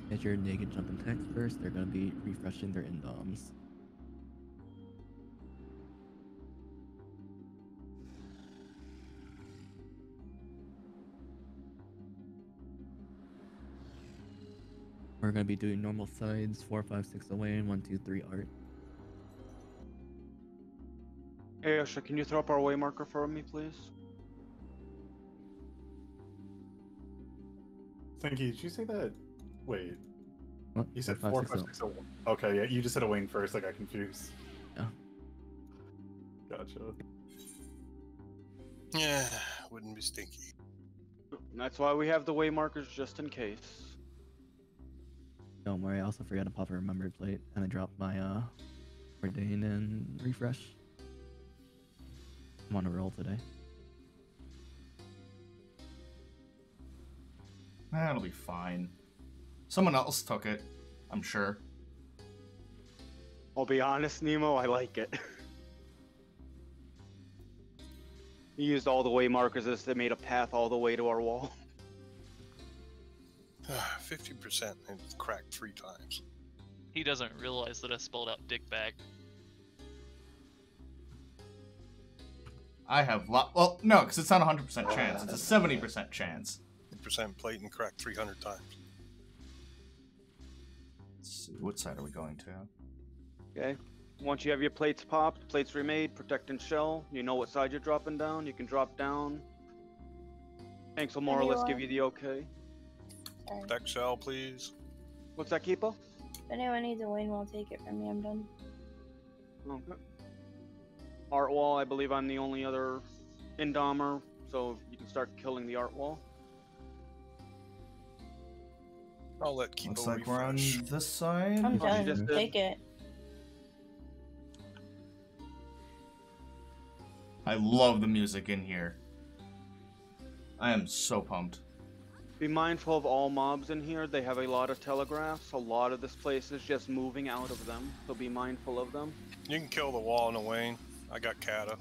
Get your naked jump attacks first. They're gonna be refreshing their indoms. We're gonna be doing normal sides, 4, 5, 6 away, and 1, 2, 3 art. Hey, Usha, can you throw up our way marker for me, please? Thank you. Did you say that? Wait. What? You said 4, 4, 5, 5, 6, 6, 0. Okay, yeah, you just said a Wayne first. I got confused. Yeah. Gotcha. Yeah, wouldn't be stinky. That's why we have the way markers just in case. Don't worry, I also forgot to pop a remembered plate, and I dropped my ordain and refresh. I'm on a roll today. That'll be fine. Someone else took it, I'm sure. I'll be honest, Nemo, I like it. He used all the way markers as they made a path all the way to our wall. 50% and cracked 3 times. He doesn't realize that I spelled out dickbag. I have well, no, because it's not a 100% chance. It's a 70% chance. 50% plate and cracked 300 times. Let's see, what side are we going to? Okay. Once you have your plates popped, plates remade, protect and shell, you know what side you're dropping down, you can drop down. Tanks will more or less give you the okay. Protect shell, please. What's that, Keepo? If anyone needs a win, will take it from me. I'm done. Okay. Art wall, I believe I'm the only other Indomer, so you can start killing the art wall. I'll let Keepo Looks like refresh. we're on this side. I'm Oh, she done. just did. Take it. I love the music in here. I am so pumped. Be mindful of all mobs in here. They have a lot of telegraphs. A lot of this place is just moving out of them, so be mindful of them. You can kill the wall in a Wayne. I got Kata.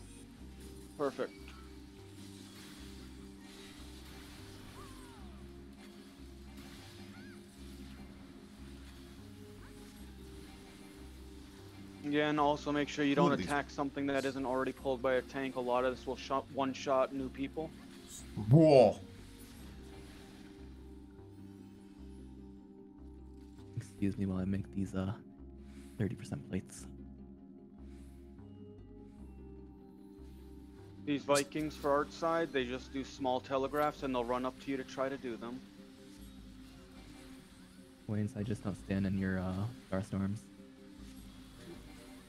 Perfect. Yeah, and also make sure you don't attack something that isn't already pulled by a tank. A lot of this will one-shot new people. Whoa. Excuse me while I make these 30% plates. These Vikings for art side, they just do small telegraphs and they'll run up to you to try to do them. Wayne, I just don't stand in your Starstorms.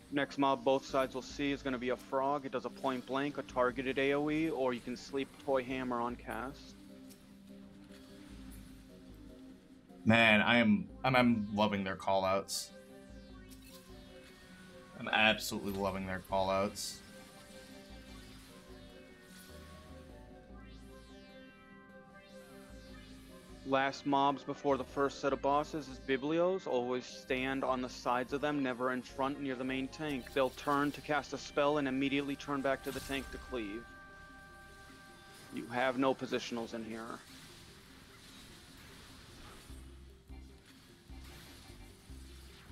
Next mob both sides will see is going to be a frog. It does a point blank, a targeted AoE, or you can sleep toy hammer on cast. Man, I'm loving their callouts. I'm absolutely loving their callouts. Last mobs before the first set of bosses is Biblios. Always stand on the sides of them, never in front near the main tank. They'll turn to cast a spell and immediately turn back to the tank to cleave. You have no positionals in here.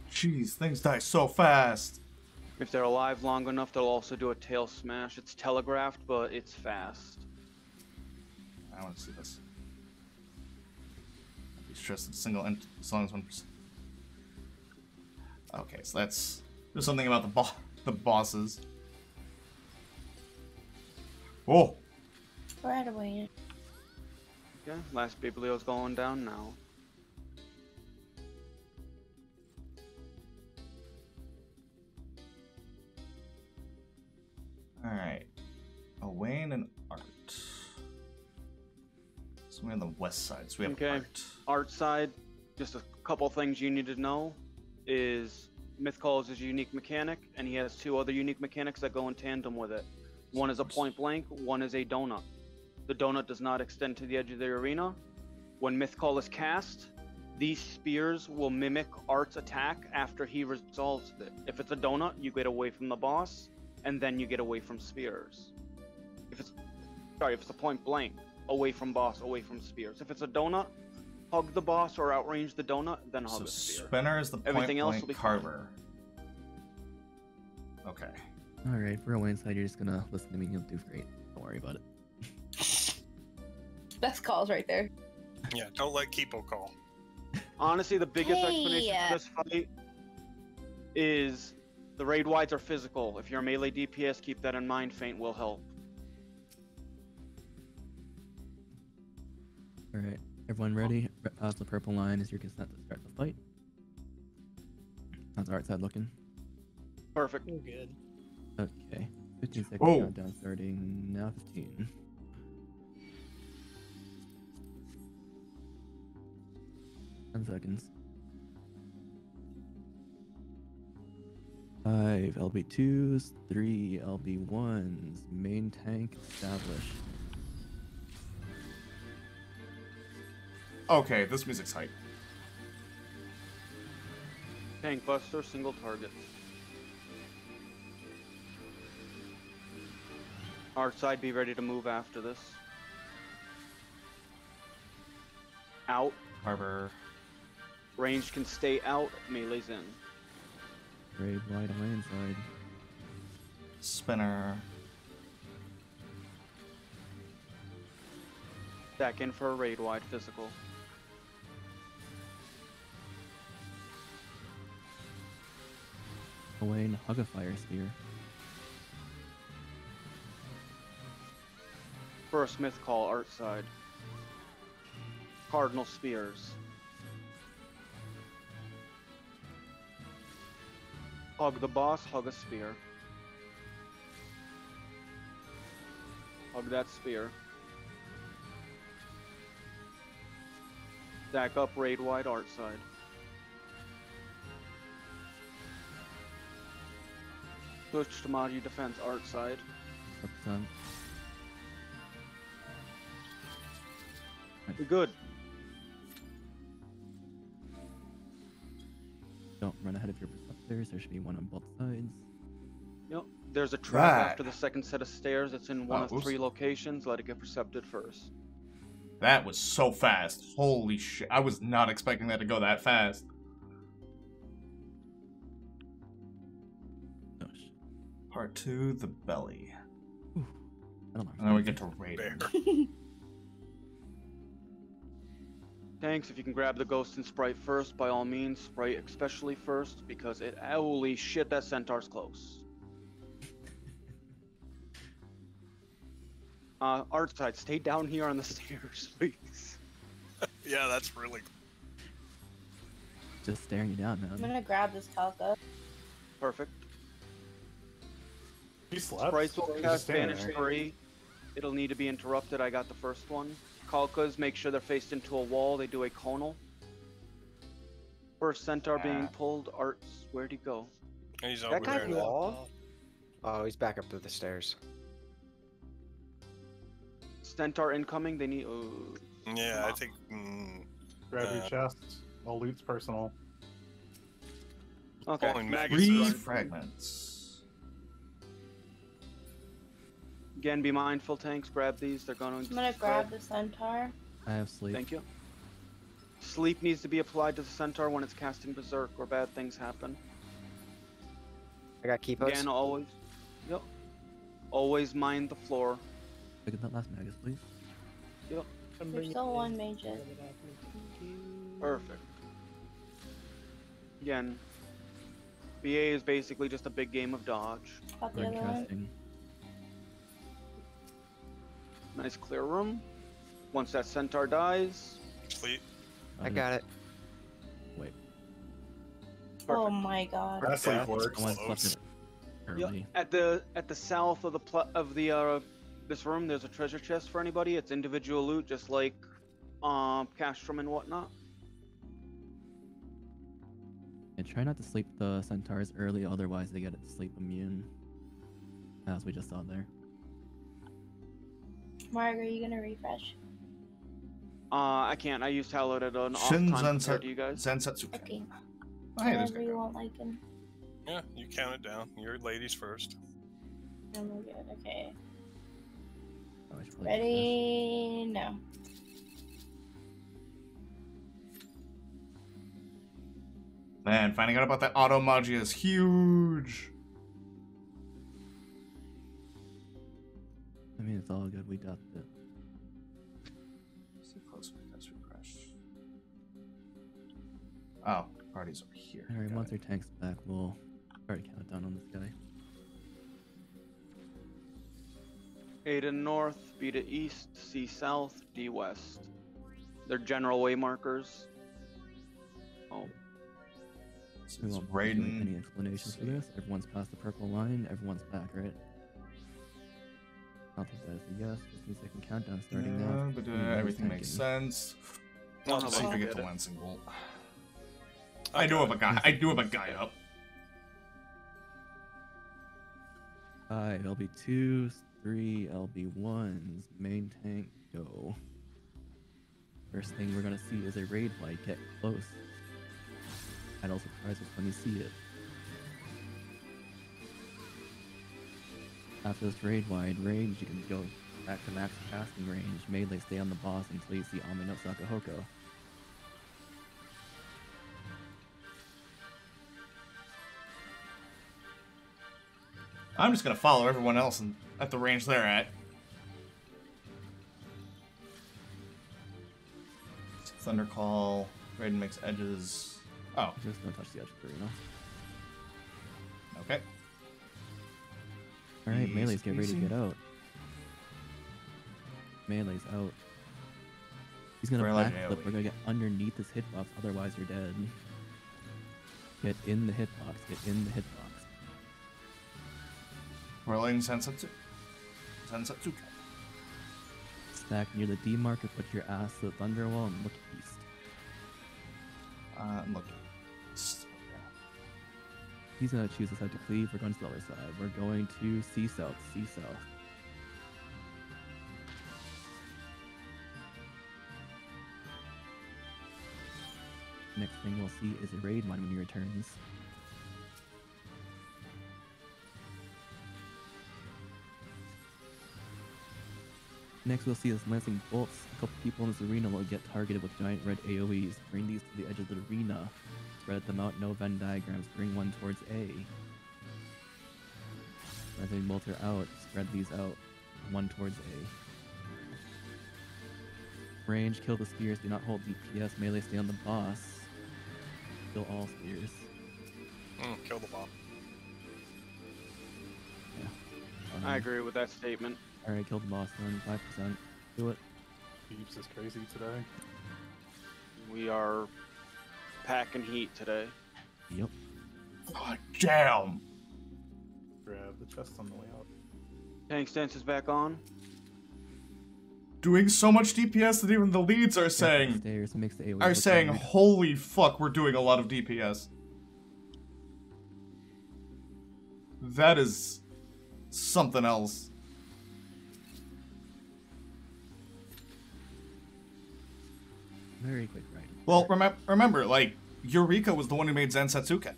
Jeez, things die so fast. If they're alive long enough, they'll also do a tail smash. It's telegraphed, but it's fast. I want to see this. Be stressed at single end as long as 1%. Okay, so let's do something about the bosses. Oh! Right away. Okay, last Biblio's going down now. Alright. Wayne and Art. So we're on the west side, so we have Okay. Art. Art side, just a couple things you need to know is Mythcall is his unique mechanic, and he has 2 other unique mechanics that go in tandem with it. One is a point blank, one is a donut. The donut does not extend to the edge of the arena. When Mythcall is cast, these spears will mimic Art's attack after he resolves it. If it's a donut, you get away from the boss, and then you get away from spears. If it's a point blank, away from boss, away from spears. If it's a donut, hug the boss or outrange the donut, then hug So the spear. spinner is the point Everything else blank will be fine. carver. Okay. Alright, for a win side, you're just gonna listen to me and you'll do great. Don't worry about it. Best calls right there. Yeah, don't let Kipo call. Honestly, the biggest Hey, explanation for this fight is the raid wides are physical. If you're a melee DPS, keep that in mind. Feint will help. Alright, everyone ready? The purple line is your consent to start the fight. How's the art side looking? Perfect. We're good. Okay. 15 seconds Whoa. countdown starting now. 15. Seconds. 5 LB2s, 3 LB1s, main tank established. Okay, this music's hype. Tank buster, single target. Art side, be ready to move after this. Out. Carver. Range can stay out. Melee's in. Raid wide on my inside. Spinner. Back in for a raid wide physical. Owain, hug a fire spear. First myth call, art side. Cardinal spears. Hug the boss, hug a spear. Hug that spear. Stack up raid wide art side. Push to Magi defense art side. Represent. You're good. Don't run ahead of your preceptors. There should be one on both sides. Yep. There's a trap Right. after the second set of stairs. It's in one of oops. 3 locations. Let it get percepted first. That was so fast. Holy shit. I was not expecting that to go that fast. Oh, shit. Part 2, the belly. I don't know. And then we get to raid. Bear. Tanks, if you can grab the ghost and sprite first, by all means, sprite especially first, because it, holy shit, that centaur's close. Art side, stay down here on the stairs, please. Yeah, that's really. Just staring you down, I'm man. gonna grab this Kalka. Perfect. He slept. Sprites will He's just cast standing Vanish there. 3. It'll need to be interrupted. I got the first one. Kalkas, make sure they're faced into a wall. They do a conal. First centaur being pulled. Arts, where'd he go? He's That over guy there. blew now. off. Oh, he's back up to the stairs. Centaur incoming. They need. Yeah, I think. Grab your chest. All loot's personal. Okay. Pulling Magus Three run. fragments. Again, be mindful, tanks. Grab these. They're going to. I'm gonna grab the centaur. I have sleep. Thank you. Sleep needs to be applied to the centaur when it's casting berserk or bad things happen. I got Kipos. Again, always. Yep. Always mind the floor. Look at that last Magus, please. Yep. There's still one mages. Perfect. Again, BA is basically just a big game of dodge. Got the Red other one. casting. Nice clear room. Once that centaur dies, Sleep. I got it. Wait. Oh perfect. my god. That sleep Yeah. works. Someone Close. slept it Yep. early. At the south of the this room, there's a treasure chest for anybody. It's individual loot, just like Castrum and whatnot. And try not to sleep the centaurs early, otherwise they get sleep immune. As we just saw there. Mark, are you gonna refresh? I can't. I used Hallowed at an off Shin time compared to you guys. Zensetsu. Okay. Oh, hey, this Whenever guy. you won't like him. Yeah, you count it down. You're ladies first. And we're good. Okay. Oh, I should probably do Ready? No. Man, finding out about that auto magia is huge. I mean, it's all good. We got it. So close to that's refresh. Oh, party's over here. Alright, Got once it. our tank's back, we'll start a countdown on this guy. A to north, B to east, C south, D west. They're general way markers. Oh, So We it's won't really Raiden. any explanations for this. Everyone's past the purple line. Everyone's back, right? I'll take that as a yes. 15-second countdown starting now. But, 15 minutes everything makes tanking. sense. One I'll of see if us we will get get the it. Lancing Bolt. I do have a guy. I do have a guy up. 5 LB2s, 3 LB1s. Main tank, go. First thing we're gonna see is a raid light. Get close. That'll surprise us when you see it. After this raid wide range, you can go back to max casting range. Melee stay on the boss until you see Ame no Sakahoko. I'm just gonna follow everyone else at the range they're at. Thundercall. Raiden makes edges. Oh, Just don't touch the edge of the arena. okay. Alright, Easy melees, get ready to peasy. get out. Melee's out. He's gonna Very large backflip. AoE. We're gonna get underneath this hitbox, otherwise you're dead. Get in the hitbox. Get in the hitbox. Rolling Sensetsu. Sensetsuke. Stack near the D marker, put your ass to the thunder wall, and look east. Look. He's gonna choose the side to cleave. We're going to the other side. We're going to C south. C south. Next thing we'll see is a raid mine when he returns. Next we'll see is lancing bolts. A couple people in this arena will get targeted with giant red AoEs. Bring these to the edge of the arena. Spread them out, no Venn diagrams. Bring one towards A. Lancing bolts are out. Spread these out. One towards A. Range, kill the spears. Do not hold DPS. Melee, stay on the boss. Kill all spears. Kill the bomb. Yeah. I agree with that statement. Alright, kill the boss then. 5%. Do it. Keeps is crazy today. We are packing heat today. Yep. God damn. Grab the chest on the way out. Tank stance is back on. Doing so much DPS that even the leads are saying. Stairs makes the AoE Are look saying, weird. holy fuck, we're doing a lot of DPS. That is something else. Very quick right. Well, remember, like, Eureka was the one who made Zensatsuke.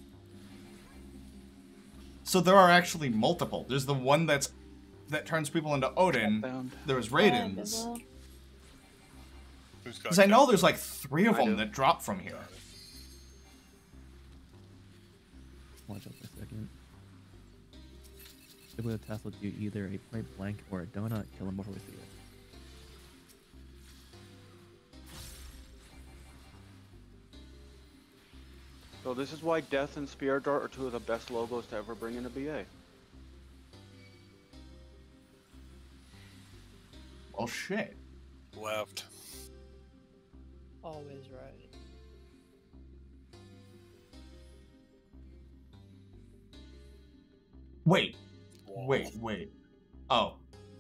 So there are actually multiple. There's the one that turns people into Odin. Bound. There's Hi, Raidens. Bibble. Who's got Because I know killed? there's like 3 of I them do. that drop from here. Watch out for a second. Able to tassel do either a point blank or a donut. Kill him before we see it. So this is why Death and Spear Dart are two of the best logos to ever bring in a BA. Well, shit. Left. Always right. Wait. Wall. Wait. Oh.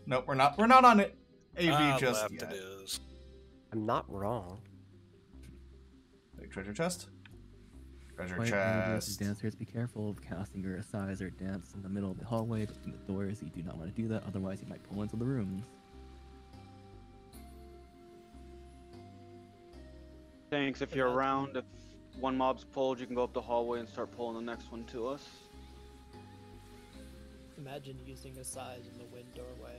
No, we're not on it. AV just left yet. it is. I'm not wrong. Wait, treasure chest? Treasure Quiet chest. dancers, be careful of casting your size or dance in the middle of the hallway between the doors. You do not want to do that, otherwise you might pull into the rooms. Tanks, if you're around, if one mob's pulled, you can go up the hallway and start pulling the next one to us. Imagine using a size in the wind doorway.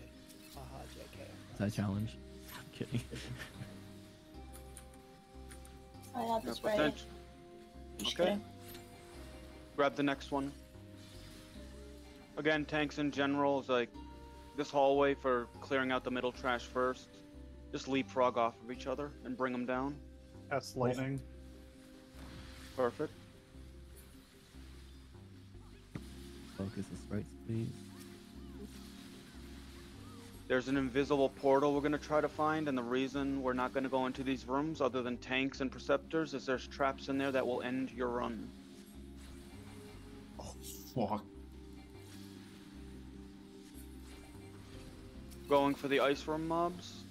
Haha, JK. Is that a challenge? I'm kidding. I got this Yeah, right. Okay. Grab the next one. Again, tanks in general is like this hallway for clearing out the middle trash first. Just leapfrog off of each other and bring them down. Cast lightning. Perfect. Focus the sprites, please. There's an invisible portal we're going to try to find, and the reason we're not going to go into these rooms other than tanks and preceptors is there's traps in there that will end your run. Oh, fuck. Going for the ice room mobs.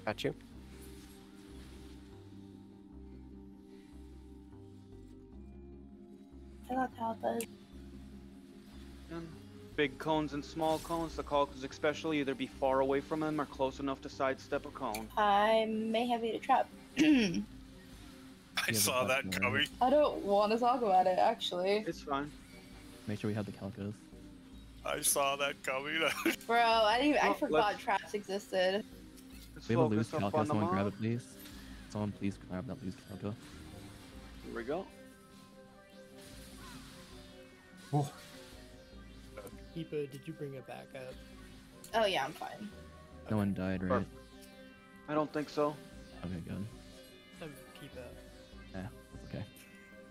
Got you. I got Talpas. And big cones and small cones. The cones especially either be far away from them or close enough to sidestep a cone. I may have you to trap. I Yeah, saw but that that's coming. I don't want to talk about it, actually. It's fine. Make sure we have the calcos. I saw that coming. Bro, I Oh, forgot let's- traps existed. Let's We have a loose focus up calco. on the Someone grab mob. it, please. Someone please grab that loose calco. Here we go. Oh, Keepa, did you bring it back up? Oh yeah, I'm fine. No one died, right? Perfect. I don't think so. Okay, good. Keepa. Yeah, that's okay.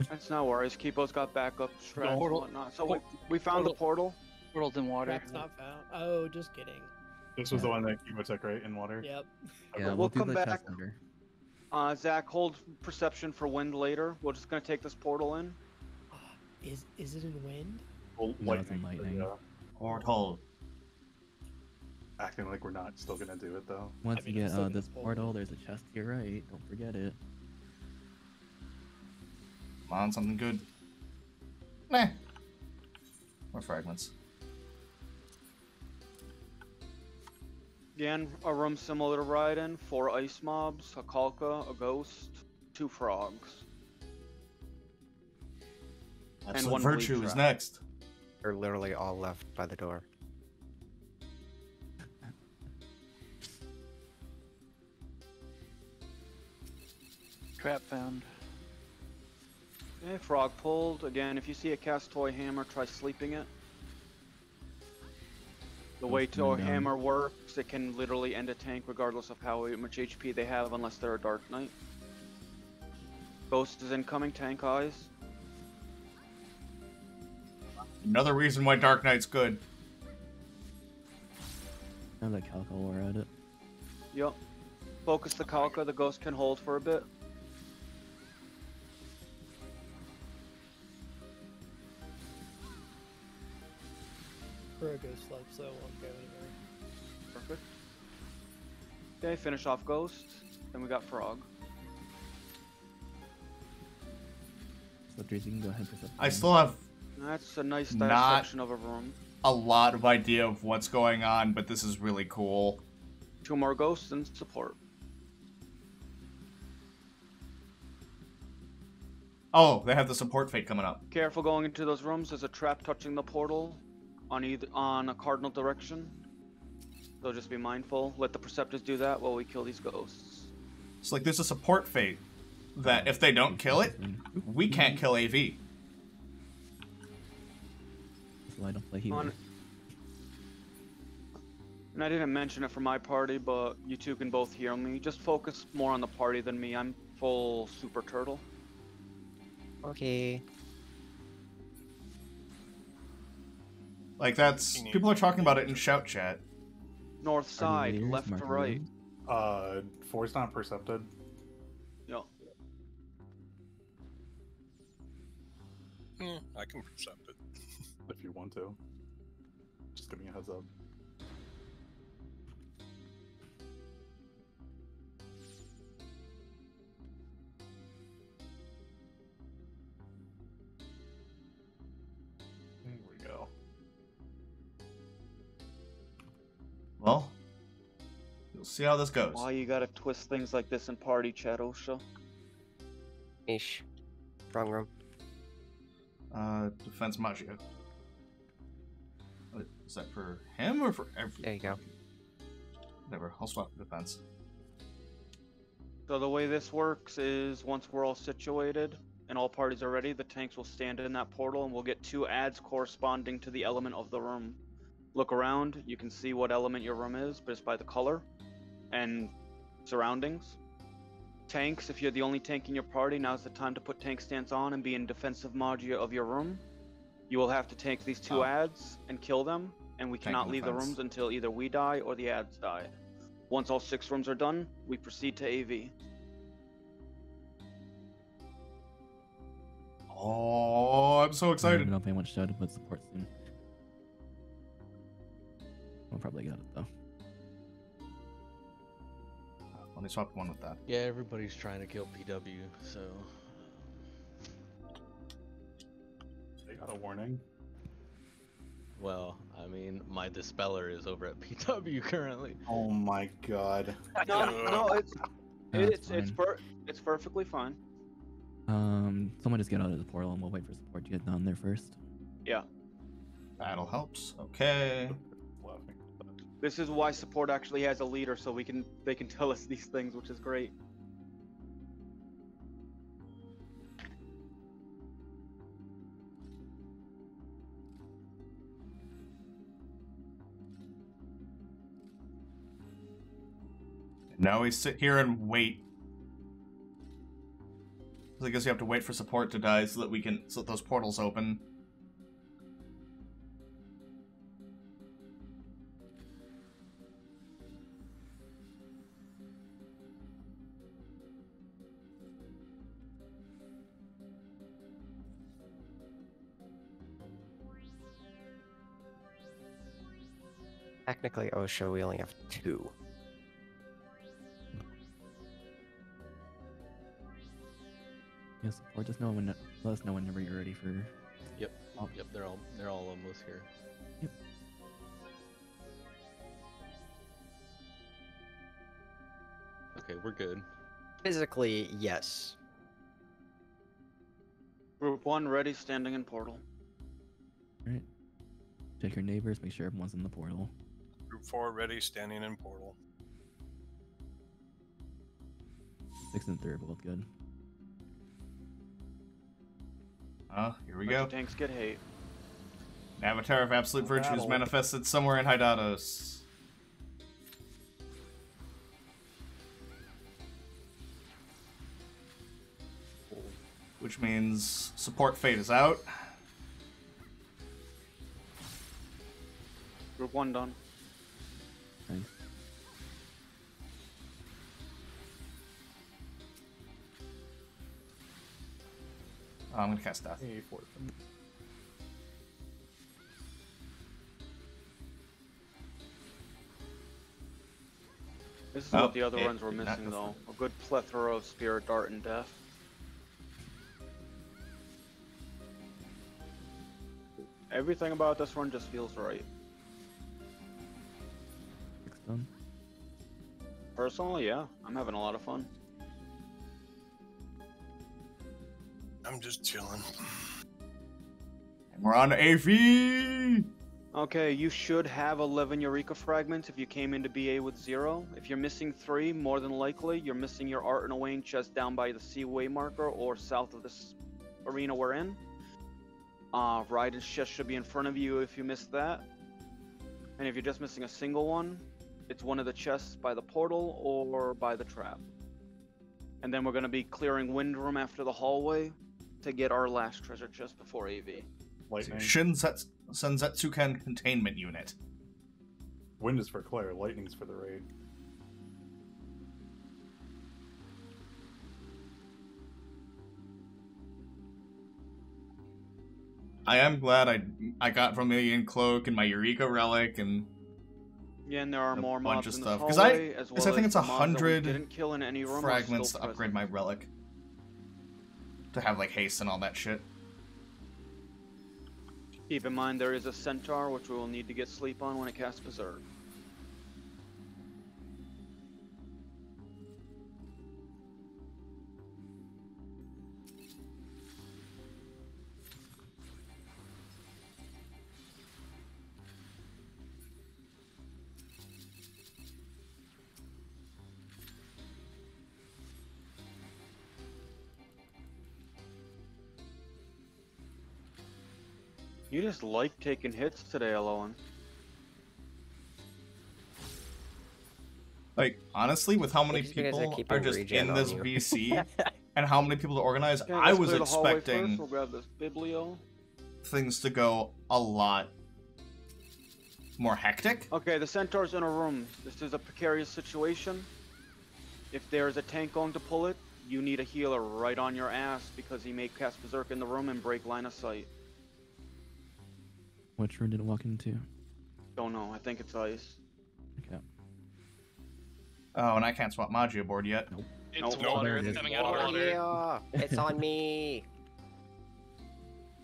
That's no worries. Kipo's got backup strats and Portal- whatnot. So we found the portal. Portals in water. Trap's not found. Oh, just kidding. This was the one that Kibo took, right? In water? Yep. Yeah, we'll we'll do come the back. chest later. Zach, hold perception for wind later. We're just gonna take this portal in. Is it in wind? Well, No, it's in lightning. Yeah. portal. Acting like we're not still gonna do it though. Once I mean, you I'm get still gonna this pull portal, it. there's a chest to your right. Don't forget it. Come on, something good. Meh. More fragments. Again, a room similar to Raiden. 4 ice mobs, a Kalka, a ghost, 2 frogs. Absolute one virtue bleed is trap. next. They're literally all left by the door. Trap found. Okay, frog pulled. Again, if you see a cast toy hammer, try sleeping it. The way What's going toy down? hammer works, it can literally end a tank regardless of how much HP they have unless they're a Dark Knight. Ghost is incoming, tank eyes. Another reason why Dark Knight's good. Now that calco, we're at it. Yup. Focus the Kalka, the ghost can hold for a bit. Kuro goes slope, so it won't go anywhere. Perfect. Okay, finish off ghost. Then we got frog. So, Dries, you can go ahead for I still have That's a nice Not- dissection of a room. a lot of idea of what's going on, but this is really cool. 2 more ghosts and support. Oh, they have the support fate coming up. Careful going into those rooms. There's a trap touching the portal on a cardinal direction. So just be mindful. Let the preceptors do that while we kill these ghosts. It's like there's a support fate that if they don't kill it, we can't kill AV. So I don't play healer. On- And I didn't mention it for my party, but you two can both hear me. Just focus more on the party than me. I'm full super turtle. Okay. Like that's people are talking about it in shout chat. North side, leaders, left to mark right. leaders. 4's not percepted. Yo. I can percept it. If you want to. Just give me a heads up. There we go. Well, you'll see how this goes. Why you gotta twist things like this in party chat, Osha? Ish. Wrong room. Defense Maggio. Is that for him or for everyone? There you go. Whatever, I'll swap defense. So the way this works is once we're all situated, and all parties are ready, the tanks will stand in that portal and we'll get 2 ads corresponding to the element of the room. Look around, you can see what element your room is, but it's by the color and surroundings. Tanks, if you're the only tank in your party, now's the time to put tank stance on and be in defensive mode of your room. You will have to take these 2 ads and kill them, and we cannot leave the rooms until either we die or the ads die. Once all 6 rooms are done, we proceed to AV. Oh, I'm so excited. I don't think much show to put support soon. We'll probably got it though. Let me swap one with that. Yeah, everybody's trying to kill PW, so. They got a warning. Well, I mean, my Dispeller is over at PW currently. Oh my god. No, it's perfectly fine. Someone just get out of the portal and we'll wait for support to get down there first. Yeah. Battle helps. Okay. This is why support actually has a leader, so they can tell us these things, which is great. Now we sit here and wait. I guess you have to wait for support to die so that those portals open. Technically, OSHA, we only have 2. Yeah, support. Just let us know whenever you're ready for. Yep. Yep. They're all almost here. Yep. Okay, we're good. Physically, yes. Group 1 ready, standing in portal. Alright. Check your neighbors, make sure everyone's in the portal. Group 4 ready, standing in portal. 6 and 3 are both good. Here we Let go. your tanks get hate. Avatar of Absolute Virtues manifested somewhere in Hydatos. Which means support fate is out. Group 1 done. Nice. I'm gonna cast Death. This is what the other ones were missing, though. A good plethora of Spirit Dart and Death. Everything about this run just feels right. 6 done. Personally, yeah. I'm having a lot of fun. I'm just chilling. And we're on AV! Okay, you should have 11 Eureka fragments if you came into BA with 0. If you're missing 3, more than likely, you're missing your Art and Owain chest down by the Seaway marker or south of this arena we're in. Raiden's chest should be in front of you if you missed that. And if you're just missing a single one, it's one of the chests by the portal or by the trap. And then we're going to be clearing Wind Room after the hallway to get our last treasure chest before AV. Lightning. Senzetsuken Containment Unit. Wind is for Claire, lightning's for the raid. I am glad I got Vermilion Cloak and my Eureka Relic and Yeah, and there are more bunch mobs of in stuff. this Because hallway, as well I think as it's the mobs that we 100 didn't kill in any room are fragments still to upgrade my relic. To have like haste and all that shit. Keep in mind there is a centaur which we will need to get sleep on when it casts Berserk. You just like taking hits today, Alolan. Like, honestly, with how many Maybe you guys are people keeping are just regen in on this you. VC and how many people to organize, Okay, I let's was clear the hallway expecting First. We'll grab this Biblio. things to go a lot more hectic. Okay, the Centaur's in a room. This is a precarious situation. If there's a tank going to pull it, you need a healer right on your ass because he may cast Berserk in the room and break line of sight. Which room did it walk into? Don't know. I think it's ice. Okay. Oh, and I can't swap Magi aboard yet. It's Nope. water. There it It's is. coming out of water. Yeah, it's on me.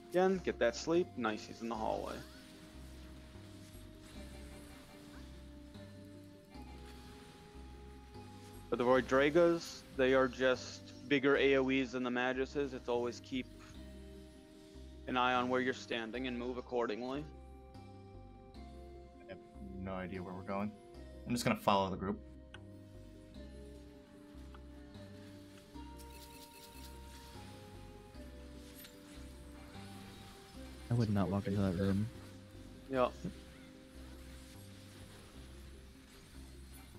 Again, get that sleep. Nice, he's in the hallway. For the Void Dragas, they are just bigger AoEs than the Maguses. It's always keep an eye on where you're standing and move accordingly. I have no idea where we're going. I'm just gonna follow the group. I would not walk into that room. Yep.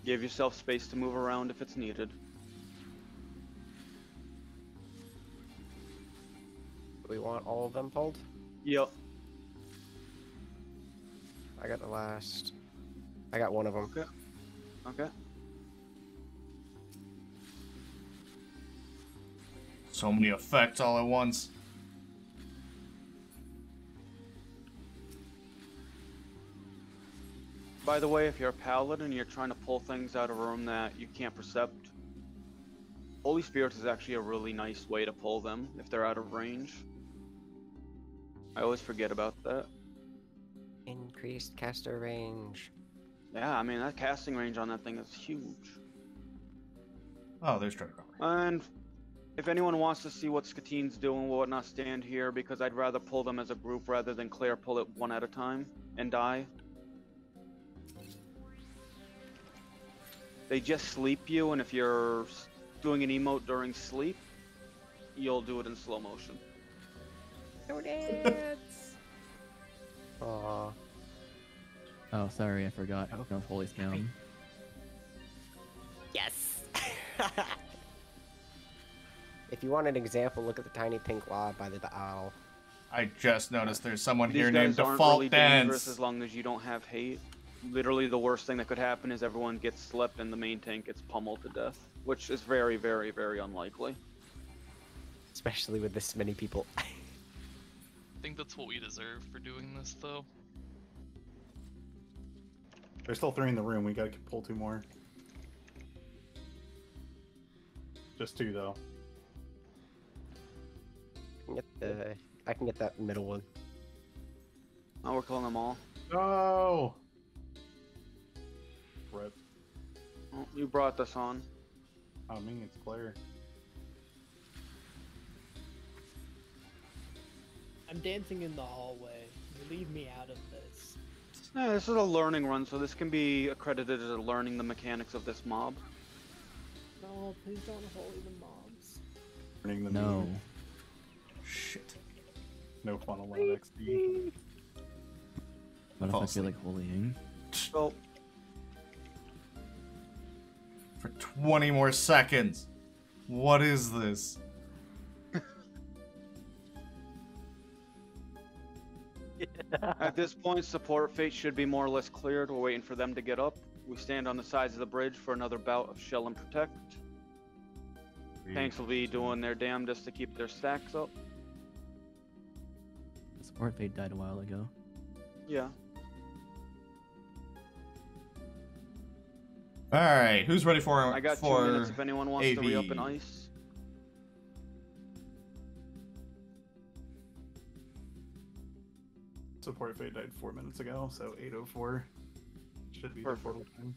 Give yourself space to move around if it's needed. Do we want all of them pulled? Yep. I got the last. I got one of them. Okay. Okay. So many effects all at once. By the way, if you're a paladin and you're trying to pull things out of a room that you can't percept, Holy Spirit is actually a really nice way to pull them if they're out of range. I always forget about that. Increased caster range. Yeah, I mean, that casting range on that thing is huge. Oh, there's Trevor. And if anyone wants to see what Skatine's doing, we'll not stand here because I'd rather pull them as a group rather than Claire pull it one at a time and die. They just sleep you, and if you're doing an emote during sleep, you'll do it in slow motion. No dance. Aw. Oh, sorry, I forgot. No Holy Scam. Yes. If you want an example, look at the tiny pink lob by the owl. I just noticed there's someone These here named guys aren't Default really dangerous Dance. as long as you don't have hate. Literally, the worst thing that could happen is everyone gets slept and the main tank gets pummeled to death, which is very, very, very unlikely. Especially with this many people. I think that's what we deserve for doing this, though. There's still 3 in the room. We gotta pull 2 more. Just 2 though. I can get that middle one. Now we're killing them all. No. Rip. Oh, you brought this on. I mean, it's Claire. I'm dancing in the hallway. Leave me out of this. Yeah, this is a learning run, so this can be accredited as learning the mechanics of this mob. No, please don't holy the mobs. Burning the No. moon. Shit. No fun allowed XD. What if Fall I feel like holying? So, For 20 more seconds. What is this? at this point, support fate should be more or less cleared. We're waiting for them to get up. We stand on the sides of the bridge for another bout of shell and protect. Tanks will be doing their damnedest to keep their stacks up. The support fate died a while ago. Yeah. All right, who's ready for I got 2 minutes if anyone wants to re-up AV? in ice. Support fate died 4 minutes ago, so 8:04 should be the Perfect. portal time.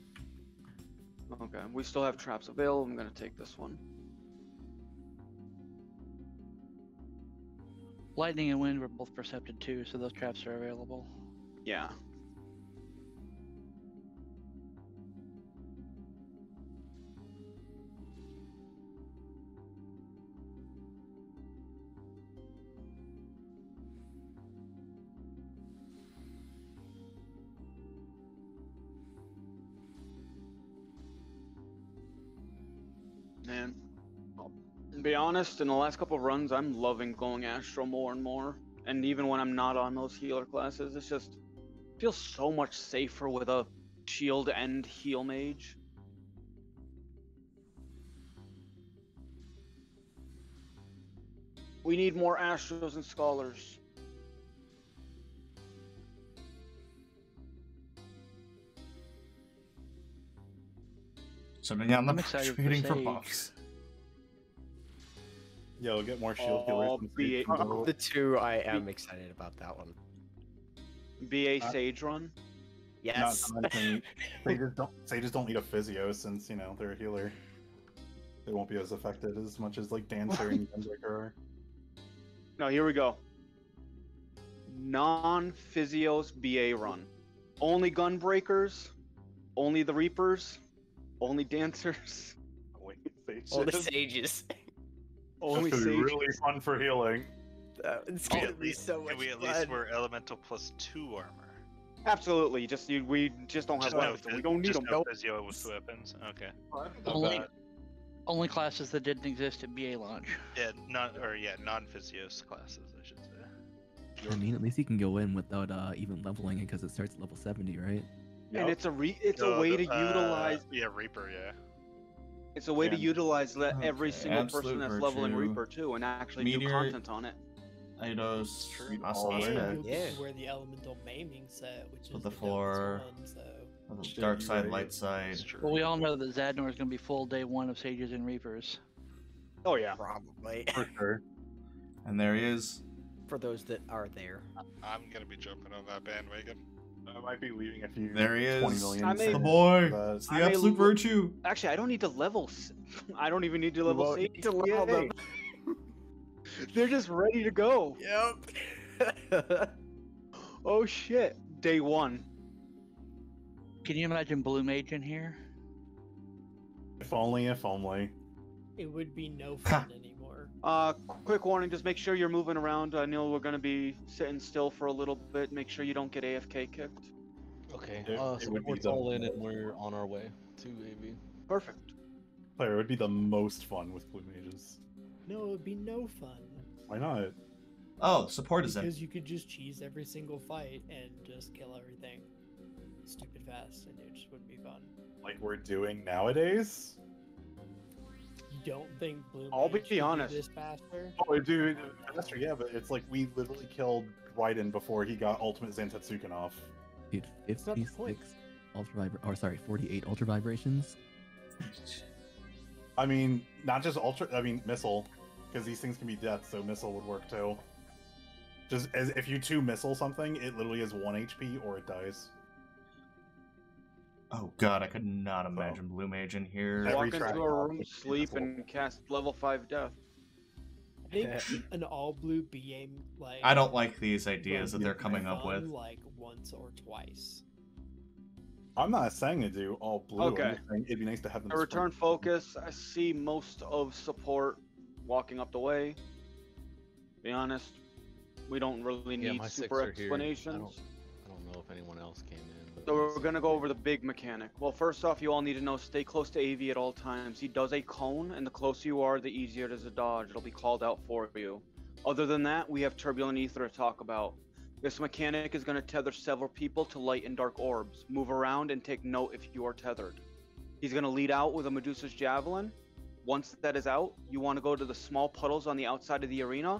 Okay, we still have traps available. I'm gonna take this one. Lightning and wind were both percepted too, so those traps are available. Yeah. man. To be honest, in the last couple of runs, I'm loving going Astro more and more. And even when I'm not on those healer classes, it's just feels so much safer with a shield and heal mage. We need more Astros and Scholars. Something on I'm the excited for trading for Sage. buffs. Yeah, we'll get more shield killers. Oh, and be Sage it- can go- The two, I am excited about that one. BA Sage run. Yes. Not to mention, sages don't need a physio since, you know, they're a healer. They won't be as affected as much as like Dancer and Gunbreaker are. No, here we go. Non-physios BA run. Only Gunbreakers, only the Reapers, only Dancers, Wait, sages. All the sages. only That's gonna be Sage. really fun for healing. It's Can we gonna at be least, so much can we at fun. least wear elemental +2 armor? Absolutely. We just don't have Just no, weapons. We don't need just them. no physio with weapons. Okay. Only classes that didn't exist at BA launch. Yeah, non-physios classes, I should say. I mean, at least you can go in without even leveling it because it starts at level 70, right? And it's a way to utilize. Yeah, Reaper. Yeah. It's a way to utilize every Okay, single person Absolute that's leveling Virtue, Reaper too, and actually do Meteor- content on it. Hydatos, True. Hostile Oh, And Head, you'll Yeah. get to wear the elemental maiming set, which is With the dopest four. one, so. Dark Side, right. Light Side. That's true. Well, we all know that Zadnor is going to be full day one of Sages and Reapers. Oh yeah. Probably. For sure. And there he is. For those that are there. I'm gonna be jumping on that bandwagon. I might be leaving a few. There he 20 is. million. I It's may- the boy. But It's the I may absolute look- virtue. Actually, I don't need to level. I don't even need to level won't Sage. need to level them. They're just ready to go. Yep. Oh shit. Day one. Can you imagine Blue Mage in here? if only, if only. It would be no fun anymore. Quick warning, just make sure you're moving around. I know we're gonna be sitting still for a little bit. Make sure you don't get AFK kicked. Okay. It would be Support's the- all in and we're on our way to AV. Perfect. Player, it would be the most fun with blue mages. No, it would be no fun. Why not? Oh, support is in. Because you could just cheese every single fight and just kill everything stupid fast, and it just wouldn't be fun. Like we're doing nowadays? You don't think Blue I'll Mage be should do honest. this faster? Oh, dude, faster, yeah, but it's like we literally killed Raiden before he got ultimate Zantetsuken off. Dude, not the point. 56 48 ultra vibrations. I mean, not just missile, because these things can be death, so missile would work too. Just as if you two missile something, it literally has 1 HP or it dies. Oh god, I could not imagine Blue Mage in here. Every Walk into track a off room, is sleep, missile. and cast level 5 death. I think an all blue BA like I don't like these ideas that Yeah, they're coming up fun, with. like once or twice. I'm not saying to do all blue. I'm Okay. just saying it'd be nice to have them. To return sprinkled. focus, I see most of support walking up the way. Be honest, we don't really Yeah, need my six super are here. I explanations. don't know if anyone else came in. But So we're gonna go over the big mechanic. Well, first off, you all need to know, stay close to AV at all times. He does a cone, and the closer you are, the easier it is to dodge. It'll be called out for you. Other than that, we have turbulent ether to talk about. This mechanic is going to tether several people to light and dark orbs. Move around and take note if you are tethered. He's going to lead out with a Medusa's Javelin. Once that is out, you want to go to the small puddles on the outside of the arena,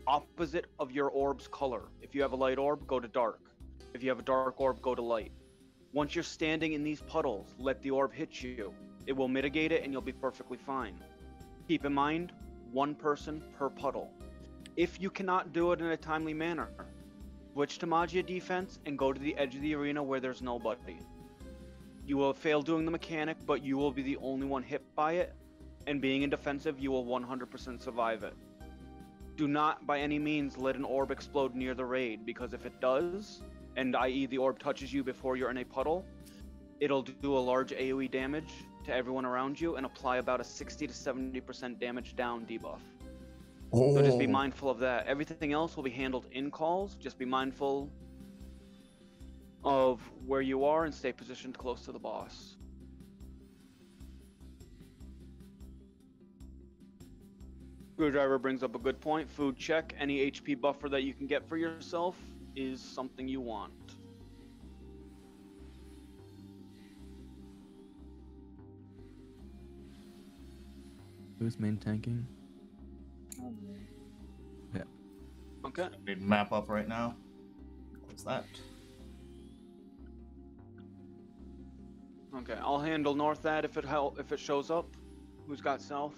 opposite of your orb's color. If you have a light orb, go to dark. If you have a dark orb, go to light. Once you're standing in these puddles, let the orb hit you. It will mitigate it and you'll be perfectly fine. Keep in mind, one person per puddle. If you cannot do it in a timely manner, switch to Magia defense and go to the edge of the arena where there's nobody. You will fail doing the mechanic, but you will be the only one hit by it, and being in defensive, you will 100% survive it. Do not by any means let an orb explode near the raid, because if it does, and i.e. the orb touches you before you're in a puddle, it'll do a large AoE damage to everyone around you and apply about a 60 to 70% damage down debuff. So just be mindful of that. Everything else will be handled in calls. Just be mindful of where you are and stay positioned close to the boss. Screwdriver brings up a good point. Food check. Any HP buffer that you can get for yourself is something you want. Who's main tanking? Yeah. Okay. Need map up right now. What's that? Okay, I'll handle north ad if it shows up. Who's got south?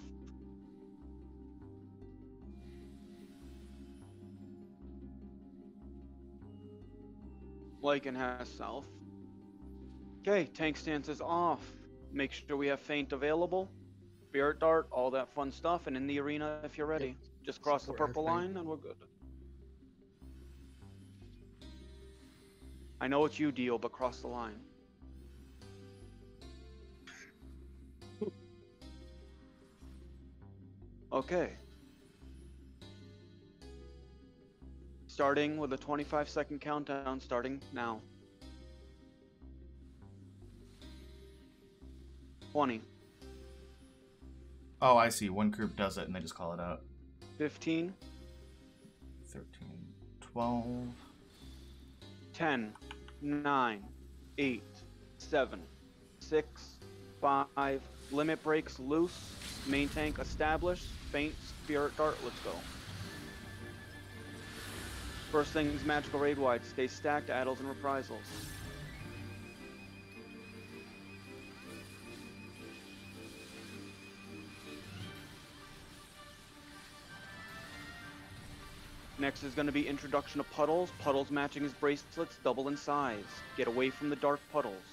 Lycan has south. Okay, tank stance is off. Make sure we have feint available. Spirit dart, all that fun stuff, and in the arena if you're ready. Just cross the purple line and we're good. I know it's you, Dio, but cross the line. Okay. Starting with a 25-second countdown, starting now. 20. Oh, I see. One group does it and they just call it out. 15. 13, 12. 10, 9, 8, 7, 6, 5. Limit breaks loose. Main tank established. Feint, spirit dart, let's go. First thing is magical raid wide. Stay stacked, addles and reprisals. Next is going to be introduction of puddles. Puddles matching his bracelets, double in size. Get away from the dark puddles.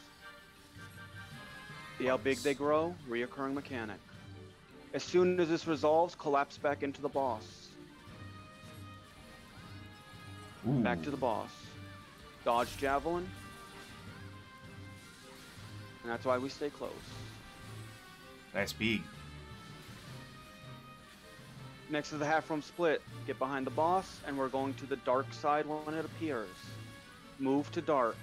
See how big they grow? Reoccurring mechanic. As soon as this resolves, collapse back into the boss. Ooh. Back to the boss. Dodge javelin. And that's why we stay close. Nice big. Next is the half room split. Get behind the boss, and we're going to the dark side when it appears. Move to dark.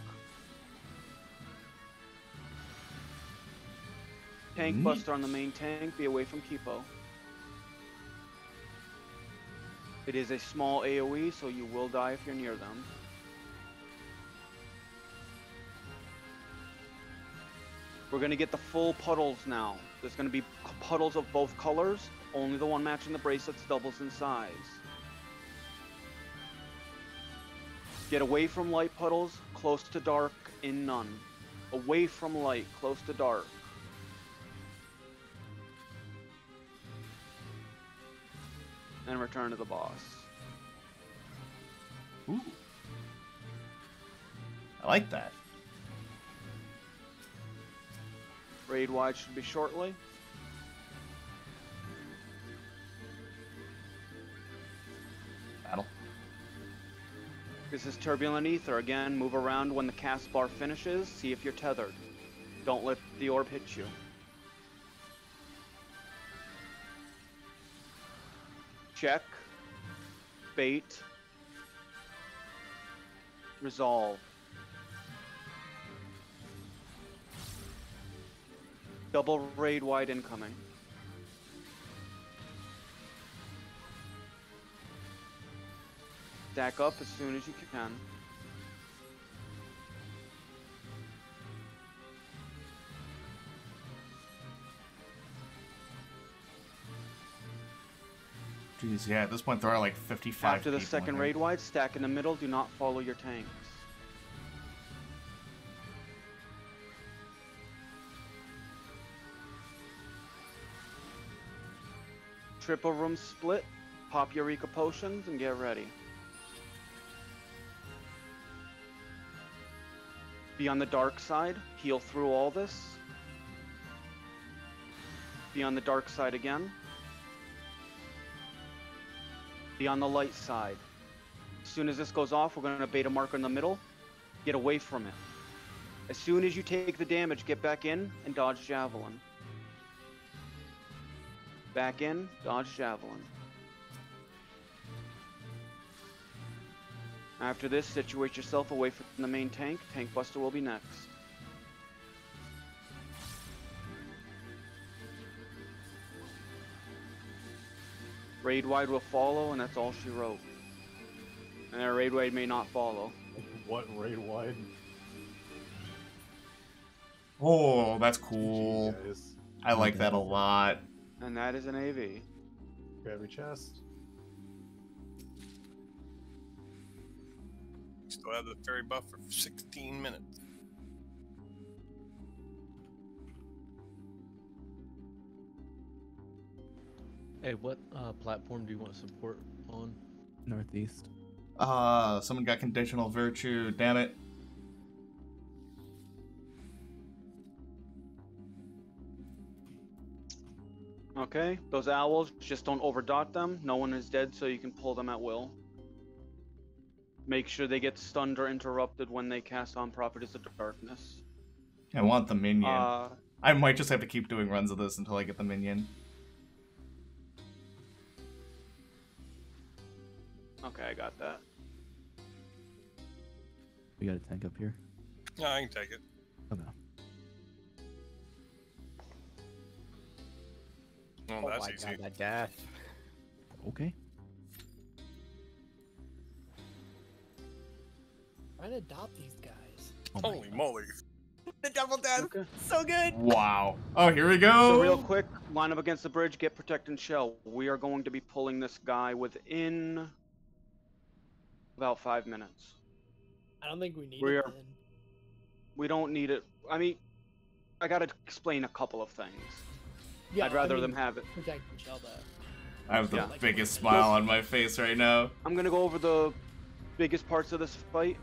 Tank buster on the main tank. Be away from Kipo. It is a small AoE, so you will die if you're near them. We're going to get the full puddles now. There's going to be puddles of both colors. Only the one matching the bracelets doubles in size. Get away from light puddles, close to dark, in none. Away from light, close to dark. And return to the boss. Ooh. I like that. Raid wide should be shortly. Battle. This is Turbulent Ether. Again, move around when the cast bar finishes. See if you're tethered. Don't let the orb hit you. Check. Bait. Resolve. Double raid wide incoming. Stack up as soon as you can. Jeez, yeah, at this point there are like 55 After the people second in here. raid wide, stack in the middle. Do not follow your tanks. Triple room split. Pop Eureka potions and get ready. Be on the dark side. Heal through all this. Be on the dark side again. Be on the light side. As soon as this goes off, we're going to bait a marker in the middle. Get away from it. As soon as you take the damage, get back in and dodge javelin. Back in, dodge javelin. After this, situate yourself away from the main tank. Tank buster will be next. Raid wide will follow, and that's all she wrote. And a raid wide may not follow. What raid wide? Oh, that's cool. Guys. I like that a lot. And that is an AV. Grab your chest. Still have the fairy buff for 16 minutes. Hey, what platform do you want support on? Northeast. Someone got conditional virtue, damn it. Okay, those owls, just don't overdot them. No one is dead, so you can pull them at will. Make sure they get stunned or interrupted when they cast on properties of darkness. I want the minion. I might just have to keep doing runs of this until I get the minion. Okay, I got that. We got a tank up here. No, I can take it. Okay. Oh, that's my easy. God, that death. Okay. Trying to adopt these guys. Holy moly. The double death. Okay. So good. Wow. Oh, here we go. So real quick, line up against the bridge, get protect and shell. We are going to be pulling this guy within about 5 minutes. I don't think we need We it are- then. We don't need it. I mean, I gotta explain a couple of things. Yeah, I'd rather I mean, them have it. Protect and shell though. I have the Yeah. biggest smile on my face right now. I'm gonna go over the biggest parts of this fight.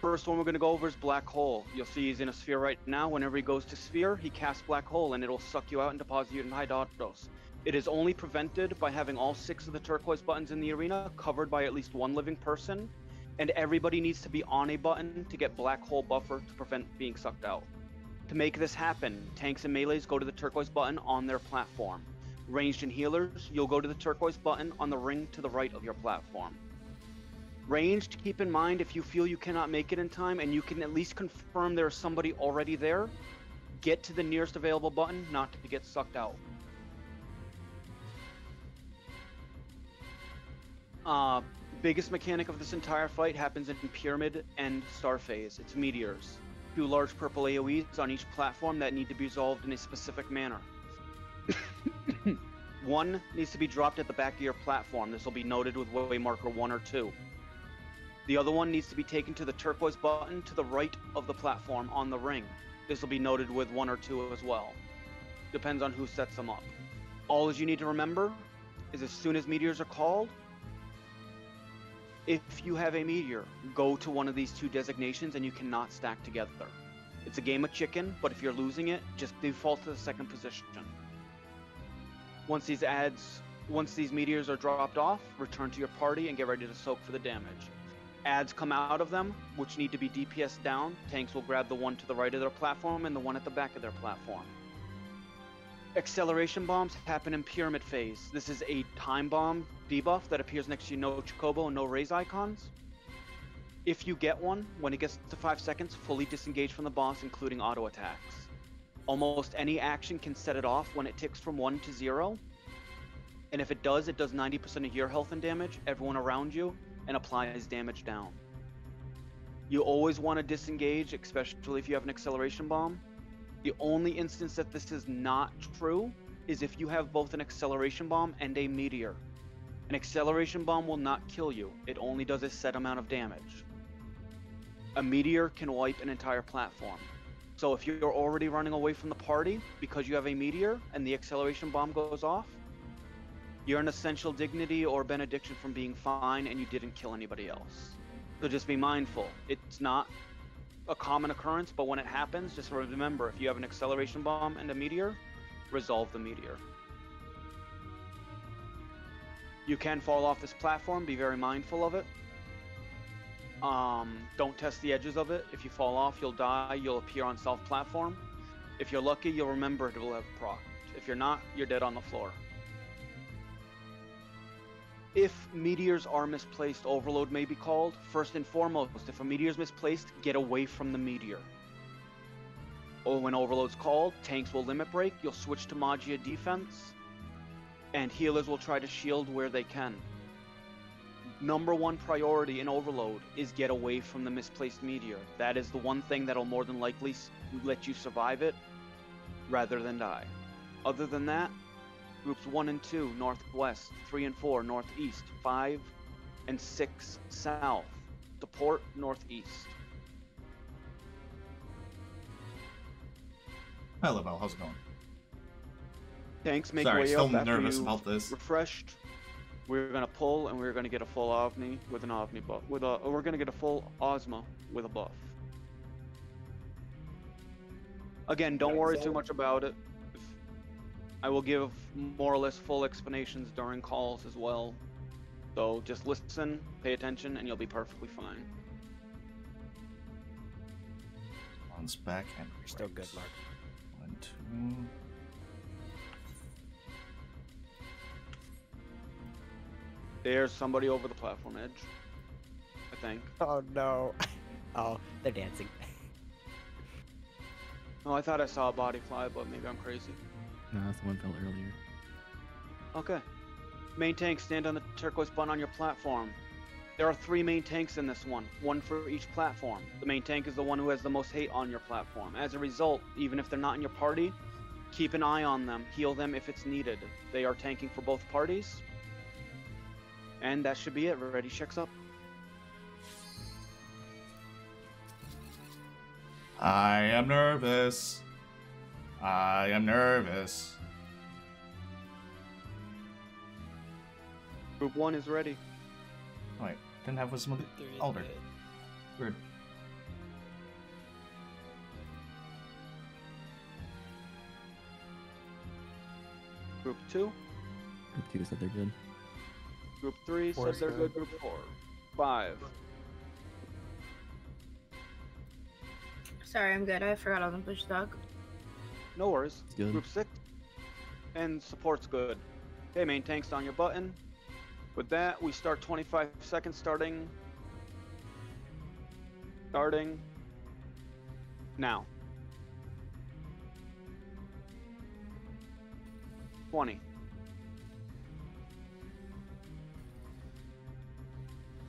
First one we're gonna go over is Black Hole. You'll see he's in a sphere right now. Whenever he goes to sphere, he casts Black Hole and it'll suck you out and deposit you in Hydatos. It is only prevented by having all 6 of the turquoise buttons in the arena covered by at least 1 living person, and everybody needs to be on a button to get Black Hole buffer to prevent being sucked out. To make this happen, tanks and melees go to the turquoise button on their platform. Ranged and healers, you'll go to the turquoise button on the ring to the right of your platform. Ranged, keep in mind if you feel you cannot make it in time and you can at least confirm there's somebody already there, get to the nearest available button not to get sucked out. Biggest mechanic of this entire fight happens in Pyramid and Star Phase. It's meteors. 2 large purple AoEs on each platform that need to be resolved in a specific manner. One needs to be dropped at the back of your platform. This will be noted with way marker 1 or 2. The other one needs to be taken to the turquoise button to the right of the platform on the ring. This will be noted with 1 or 2 as well. Depends on who sets them up. All you need to remember is as soon as meteors are called, if you have a meteor, go to one of these 2 designations and you cannot stack together. It's a game of chicken, but if you're losing it, just default to the 2nd position. Once these meteors are dropped off, return to your party and get ready to soak for the damage. Adds come out of them, which need to be DPS down. Tanks will grab the one to the right of their platform and the one at the back of their platform. Acceleration bombs happen in Pyramid Phase. This is a time bomb debuff that appears next to no Chocobo and no Raise icons. If you get one, when it gets to 5 seconds, fully disengage from the boss, including auto attacks. Almost any action can set it off when it ticks from 1 to 0. And if it does 90% of your health and damage, everyone around you, and applies damage down. You always want to disengage, especially if you have an acceleration bomb. The only instance that this is not true is if you have both an acceleration bomb and a meteor. An acceleration bomb will not kill you. It only does a set amount of damage. A meteor can wipe an entire platform. So if you're already running away from the party because you have a meteor and the acceleration bomb goes off, you're an essential dignity or benediction from being fine and you didn't kill anybody else. So just be mindful. It's not a common occurrence, but when it happens, just remember, if you have an acceleration bomb and a meteor, resolve the meteor. You can fall off this platform, be very mindful of it. Don't test the edges of it. If you fall off, you'll die, you'll appear on self-platform. If you're lucky, you'll remember it will have procced. If you're not, you're dead on the floor. If meteors are misplaced, overload may be called. First and foremost, if a meteor is misplaced, get away from the meteor. Or when overload's called, tanks will limit break. You'll switch to Magia defense. and healers will try to shield where they can. Number one priority in Overload is get away from the misplaced meteor. That is the one thing that'll more than likely let you survive it rather than die. Other than that, groups 1 and 2 northwest, 3 and 4 northeast, 5 and 6 south, support northeast. Hi, Lavelle. How's it going? Tanks make Sorry, way still up after nervous you about this. refreshed. We're gonna pull, and we're gonna get a full Ovni with an Ovni buff. We're gonna get a full Ozma with a buff. Again, don't worry too much about it. I will give more or less full explanations during calls as well. So just listen, pay attention, and you'll be perfectly fine. One's back and You're still good, Mark. 1, 2. There's somebody over the platform edge, I think. Oh no. Oh, they're dancing. Oh, I thought I saw a body fly, but maybe I'm crazy. No, that's the one fell earlier. Okay. Main tanks stand on the turquoise button on your platform. There are 3 main tanks in this one for each platform. The main tank is the one who has the most hate on your platform. As a result, even if they're not in your party, keep an eye on them, heal them if it's needed. They are tanking for both parties. And that should be it. Ready, checks up. I am nervous. I am nervous. Group 1 is ready. Oh, wait, didn't have wisdom of the Alder. Weird. Group 2. Group 2 said they're good. Group 3 said Four's they're good. good. Group 4. 5. Sorry, I'm good. I forgot I was on push dog. No worries. Good. Group 6. And support's good. Okay, main tank's on your button. With that, we start 25 seconds starting. Starting now. 20.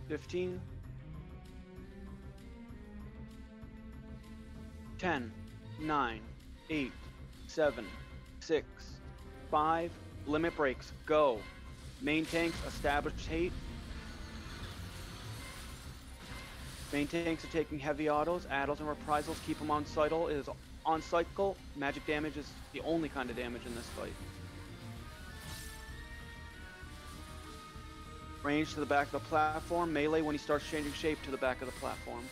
15. 10. 9. 8. 7. 6. 5. Limit breaks. Go. Main tanks established hate. Main tanks are taking heavy autos, addles, and reprisals. Keep them on cycle. It is on cycle. Magic damage is the only kind of damage in this fight. Range to the back of the platform. Melee when he starts changing shape to the back of the platform.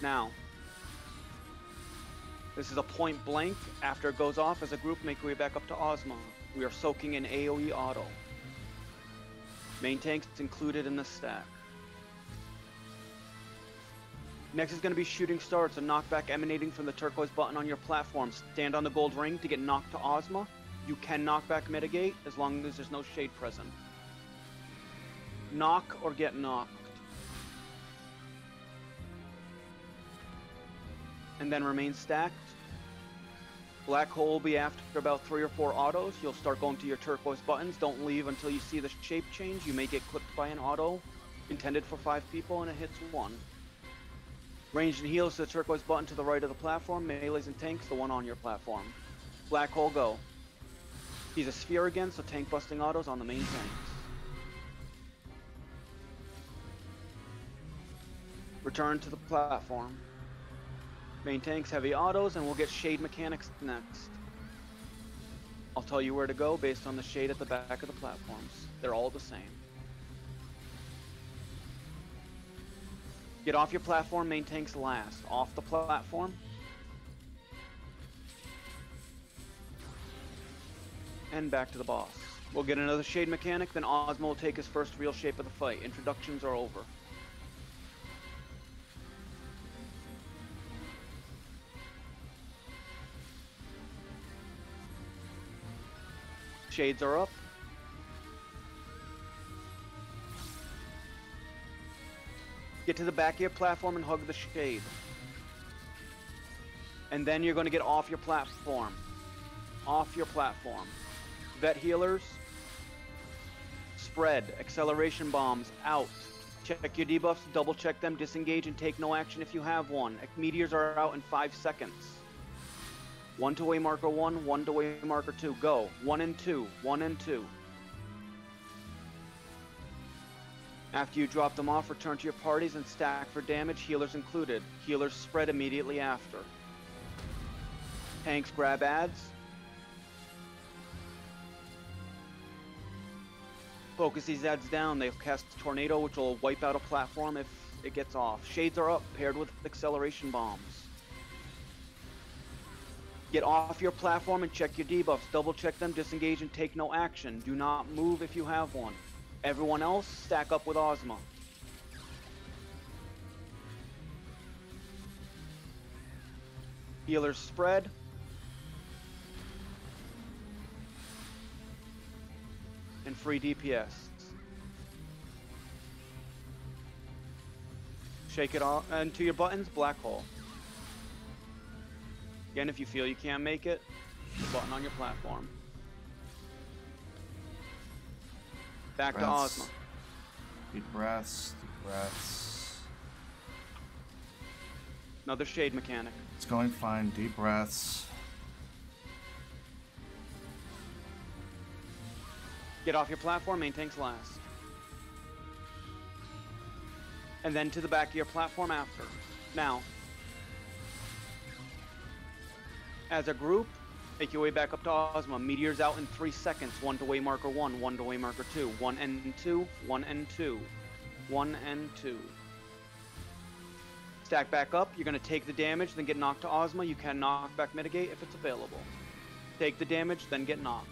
Now. This is a point blank. After it goes off, as a group, make your way back up to Ozma. We are soaking in AoE auto. Main tanks included in the stack. Next is going to be shooting starts, a knockback emanating from the turquoise button on your platform. Stand on the gold ring to get knocked to Ozma. You can knockback mitigate as long as there's no shade present. Knock or get knocked. And then remain stacked. Black hole will be after about 3 or 4 autos. You'll start going to your turquoise buttons. Don't leave until you see the shape change. You may get clipped by an auto intended for 5 people and it hits 1. Ranged and heals to the turquoise button to the right of the platform. Melees and tanks, the one on your platform. Black hole go. He's a sphere again, so tank busting autos on the main tanks. Return to the platform. Main tanks, heavy autos, and we'll get shade mechanics next. I'll tell you where to go based on the shade at the back of the platforms. They're all the same. Get off your platform, main tanks last. Off the platform. And back to the boss. We'll get another shade mechanic, then Ozma will take his first real shape of the fight. Introductions are over. Shades are up. Get to the back of your platform and hug the shade. And then you're going to get off your platform. off your platform. Vet healers, spread. Acceleration bombs, out. Check your debuffs, double check them, disengage, and take no action if you have one. Meteors are out in 5 seconds. 1 to way marker 1, 1 to way marker 2. Go. 1 and 2, 1 and 2. After you drop them off, return to your parties and stack for damage, healers included. Healers spread immediately after. Tanks grab adds. Focus these adds down. They'll cast Tornado, which will wipe out a platform if it gets off. Shades are up, paired with acceleration bombs. Get off your platform and check your debuffs. Double check them, disengage, and take no action. Do not move if you have one. Everyone else, stack up with Ozma. Healers spread. And free DPS. Shake it off, and to your buttons, black hole. Again, if you feel you can't make it, button on your platform. Back to Ozma. Deep breaths, deep breaths. Another shade mechanic. It's going fine, deep breaths. Get off your platform, main tanks last. And then to the back of your platform after. Now, as a group, make your way back up to Ozma. Meteors out in 3 seconds. 1 to way marker 1, 1 to way marker 2, 1 and 2, 1 and 2, 1 and 2. Stack back up. You're going to take the damage, then get knocked to Ozma. You can knock back mitigate if it's available. Take the damage, then get knocked.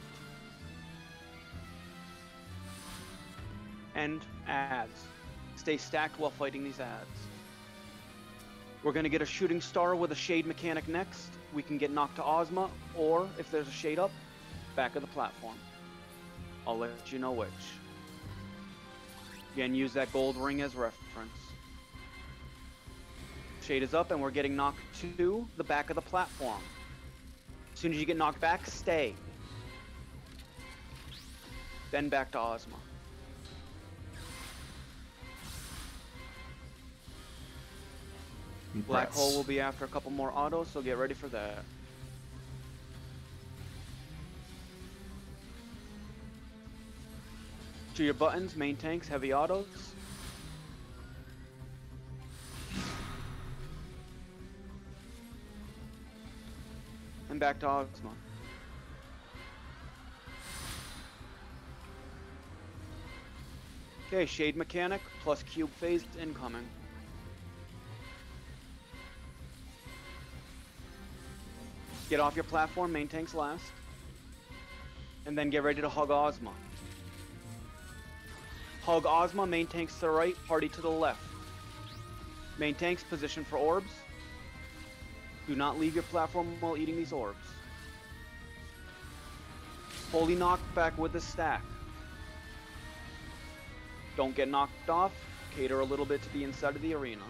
And adds. Stay stacked while fighting these adds. We're going to get a shooting star with a shade mechanic next. We can get knocked to Ozma, or if there's a shade up, back of the platform. I'll let you know which. Again, use that gold ring as reference. Shade is up and we're getting knocked to the back of the platform. As soon as you get knocked back, stay. Then back to Ozma. Black hole will be after a couple more autos, so get ready for that. To your buttons, main tanks, heavy autos. And back to Ozma. Okay, shade mechanic plus cube phase incoming. Get off your platform, main tanks last. And then get ready to hug Ozma. Hug Ozma, main tanks to the right, party to the left. Main tanks, position for orbs. Do not leave your platform while eating these orbs. Fully knocked back with the stack. Don't get knocked off. Cater a little bit to the inside of the arena.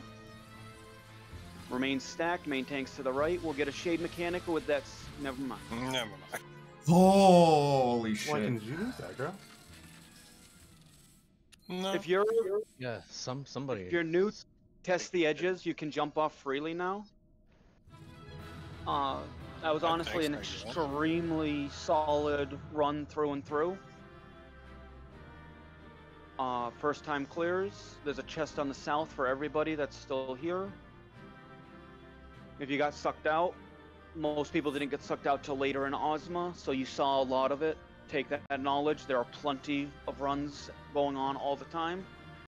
Remain stacked, main tanks to the right. We'll get a shade mechanic with that. Never mind. Never mind. Holy shit. Why didn't you lose that, girl? No. If you're somebody. If you're new, test the edges. You can jump off freely now. That was honestly an extremely solid run through and through. First time clears. There's a chest on the south for everybody that's still here. If you got sucked out, most people didn't get sucked out till later in Ozma, so you saw a lot of it. Take that knowledge. There are plenty of runs going on all the time.